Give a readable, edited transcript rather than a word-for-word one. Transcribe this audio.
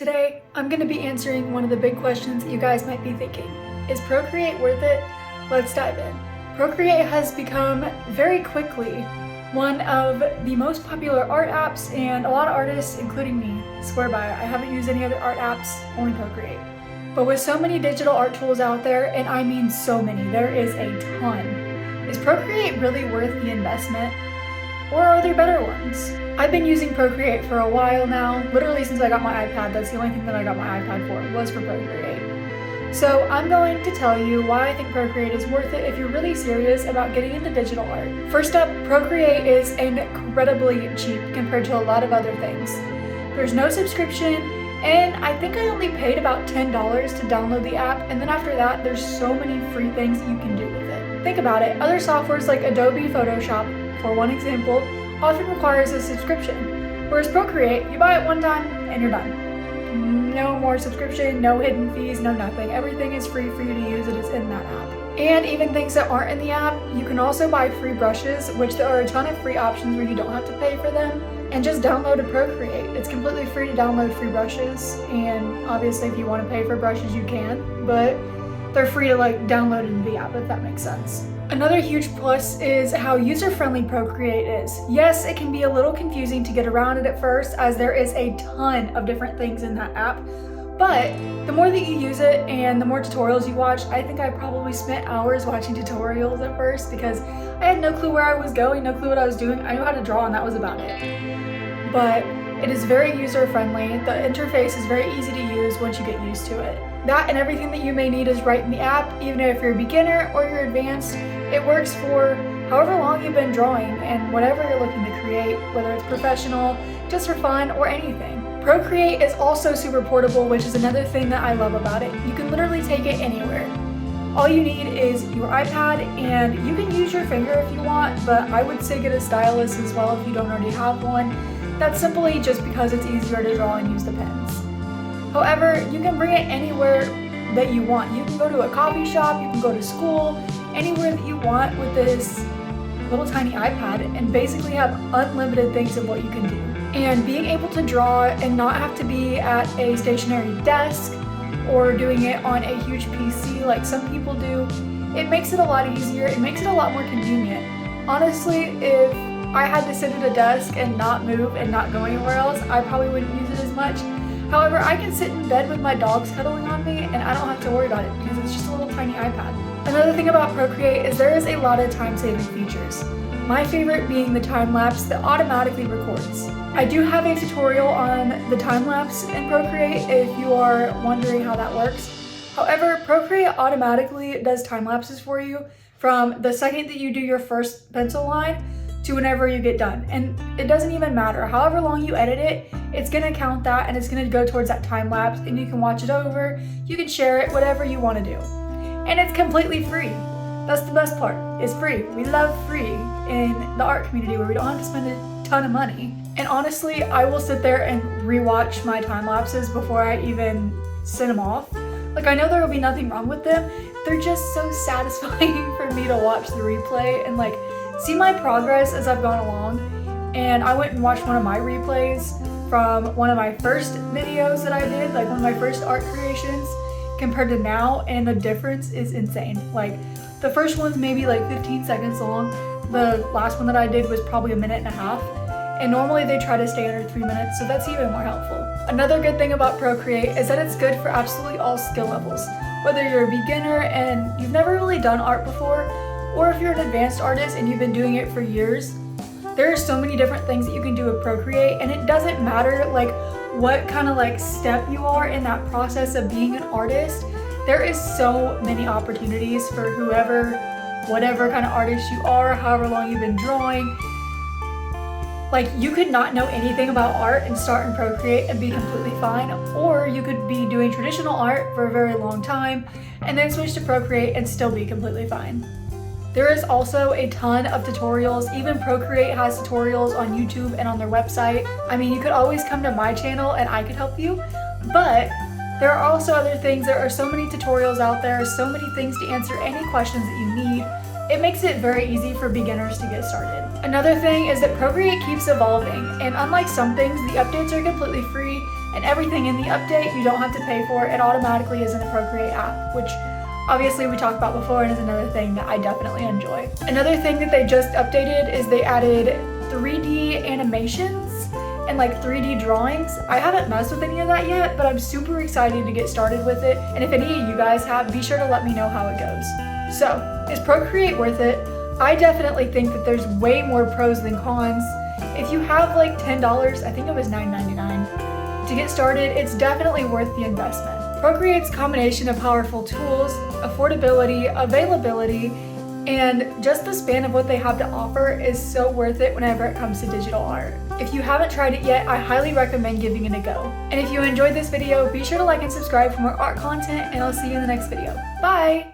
Today, I'm going to be answering one of the big questions that you guys might be thinking. Is Procreate worth it? Let's dive in. Procreate has become very quickly one of the most popular art apps, and a lot of artists, including me, swear by it. I haven't used any other art apps, only Procreate. But with so many digital art tools out there, and I mean so many, there is a ton. Is Procreate really worth the investment? Or are there better ones? I've been using Procreate for a while now, literally since I got my iPad. That's the only thing that I got my iPad for, was for Procreate. So I'm going to tell you why I think Procreate is worth it if you're really serious about getting into digital art. First up, Procreate is incredibly cheap compared to a lot of other things. There's no subscription, and I think I only paid about $10 to download the app, and then after that, there's so many free things that you can do with it. Think about it, other softwares like Adobe Photoshop, for one example, often requires a subscription, whereas Procreate, you buy it one time and you're done. No more subscription, no hidden fees, no nothing. Everything is free for you to use. It is in that app. And even things that aren't in the app, you can also buy free brushes, which there are a ton of free options where you don't have to pay for them, and just download a Procreate. It's completely free to download free brushes, and obviously if you want to pay for brushes you can, but they're free to download into the app, if that makes sense. Another huge plus is how user-friendly Procreate is. Yes, it can be a little confusing to get around it at first, as there is a ton of different things in that app, but the more that you use it and the more tutorials you watch, I think I probably spent hours watching tutorials at first because I had no clue where I was going, no clue what I was doing. I knew how to draw and that was about it. But it is very user-friendly. The interface is very easy to use once you get used to it. That and everything that you may need is right in the app, even if you're a beginner or you're advanced. It works for however long you've been drawing and whatever you're looking to create, whether it's professional, just for fun, or anything. Procreate is also super portable, which is another thing that I love about it. You can literally take it anywhere. All you need is your iPad, and you can use your finger if you want, but I would say get a stylus as well if you don't already have one. That's simply just because it's easier to draw and use the pens. However, you can bring it anywhere that you want. You can go to a coffee shop, you can go to school, anywhere that you want with this little tiny iPad, and basically have unlimited things of what you can do. And being able to draw and not have to be at a stationary desk or doing it on a huge PC like some people do, it makes it a lot easier, it makes it a lot more convenient. Honestly, if I had to sit at a desk and not move and not go anywhere else, I probably wouldn't use it as much. However, I can sit in bed with my dogs cuddling on me and I don't have to worry about it because it's just a little tiny iPad. Another thing about Procreate is there is a lot of time-saving features. My favorite being the Timelapse that automatically records. I do have a tutorial on the Timelapse in Procreate if you are wondering how that works. However, Procreate automatically does time-lapses for you from the second that you do your first pencil line to whenever you get done. And it doesn't even matter. However long you edit it, it's gonna count that and it's gonna go towards that time lapse, and you can watch it over, you can share it, whatever you wanna do. And it's completely free. That's the best part, it's free. We love free in the art community where we don't have to spend a ton of money. And honestly, I will sit there and rewatch my time lapses before I even send them off. I know there will be nothing wrong with them, they're just so satisfying for me to watch the replay and see my progress as I've gone along. And I went and watched one of my replays from one of my first videos that I did, one of my first art creations, compared to now, and the difference is insane. The first one's maybe 15 seconds long, the last one that I did was probably a minute and a half, and normally they try to stay under 3 minutes, so that's even more helpful. Another good thing about Procreate is that it's good for absolutely all skill levels. Whether you're a beginner and you've never really done art before, or if you're an advanced artist and you've been doing it for years, there are so many different things that you can do with Procreate, and it doesn't matter what kind of step you are in that process of being an artist. There is so many opportunities for whatever kind of artist you are, however long you've been drawing. You could not know anything about art and start in Procreate and be completely fine, or you could be doing traditional art for a very long time and then switch to Procreate and still be completely fine. There is also a ton of tutorials. Even Procreate has tutorials on YouTube and on their website. You could always come to my channel and I could help you, but there are also other things. There are so many tutorials out there, so many things to answer any questions that you need. It makes it very easy for beginners to get started. Another thing is that Procreate keeps evolving, and unlike some things, the updates are completely free. and everything in the update you don't have to pay for. It automatically is in the Procreate app, which obviously we talked about before and is another thing that I definitely enjoy. Another thing that they just updated is they added 3D animations and like 3D drawings. I haven't messed with any of that yet, but I'm super excited to get started with it. And if any of you guys have, be sure to let me know how it goes. So, is Procreate worth it? I definitely think that there's way more pros than cons. If you have like $10, I think it was $9.99, to get started, it's definitely worth the investment. Procreate's combination of powerful tools, affordability, availability, and just the span of what they have to offer is so worth it whenever it comes to digital art. If you haven't tried it yet, I highly recommend giving it a go. And if you enjoyed this video, be sure to like and subscribe for more art content, and I'll see you in the next video. Bye!